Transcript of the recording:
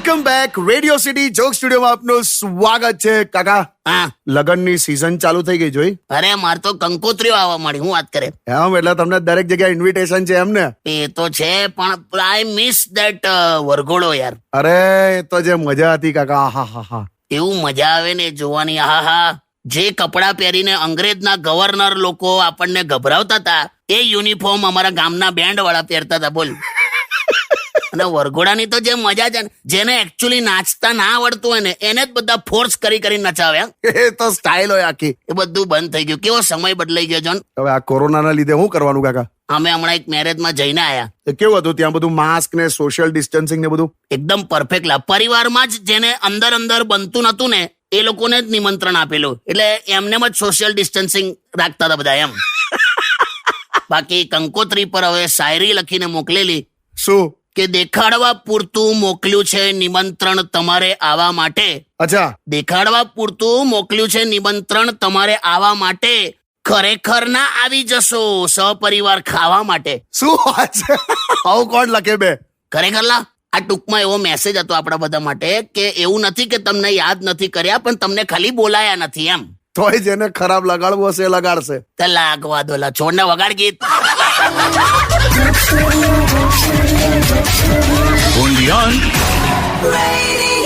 Welcome back radio city joke સ્ટુડિયોમાં આપનું સ્વાગત છે. કાકા, હા, લગનની સીઝન ચાલુ થઈ ગઈ જોઈ? અરે માર તો કંકોત્રીઓ આવવા મળી. હું વાત કરે એમ એટલે તમને દરેક જગ્યાએ ઇન્વિટેશન છે એમ ને? એ તો છે, પણ આઈ મિસ ધેટ વરઘોડો યાર. અરે એ તો જે મજા હતી કાકા, હા હા હા. એવું મજા આવે ને જોવાની. હા હા, જે કપડાં પહેરીને અંગ્રેજના ગવર્નર લોકો આપણને ગભરાવતા હતા એ યુનિફોર્મ અમારા ગામના બેન્ડ વાળા પહેરતા હતા. બોલ. અને વરઘોડાની તો જે મજા છે ને, જેને એકચ્યુઅલી નાચતા ના આવડતું હોય ને એને જ બધા ફોર્સ કરી કરીને નચાવ્યા. એ તો સ્ટાઇલ હોય આખી. એ બધું બંધ થઈ ગયું. કેવો સમય બદલાઈ ગયો જોન. હવે આ કોરોનાના લીધે શું કરવાનું કાકા? અમે હમણાં એક મેરેજમાં જઈને આયા. એ કેવું હતું ત્યાં? બધું માસ્ક ને સોશિયલ ડિસ્ટન્સિંગ ને બધું એકદમ પરફેક્ટ. પરિવારમાં જ જેને અંદર અંદર બનતું નતું ને એ લોકોને જ નિમંત્રણ આપેલું, એટલે એમનેમ જ સોશિયલ ડિસ્ટન્સિંગ રાખતા હતા બધા એમ. બાકી કંકોત્રી પર હવે શાયરી લખીને મોકલેલી શું કે દેખાડવા પૂરતું મોકલ્યું છે નિમંત્રણ તમારે આવવા માટે. અચ્છા, દેખાડવા પૂરતું મોકલ્યું છે નિમંત્રણ તમારે આવવા માટે, ખરેખર ના આવી જશો સહપરિવાર ખાવા માટે. શું વાત છે? આવું કોણ લખે બે? ખરેખર લા, આ ટૂંકમાં એવો મેસેજ હતો આપણા બધા માટે કે એવું નથી કે તમને યાદ નથી કર્યા, પણ તમને ખાલી બોલાયા નથી એમ. તોય જેને ખરાબ લગાડવું હશે એ લગાડશે. તે લાગવા દો લા, છોડને વગાડ ગીત. Only on Radio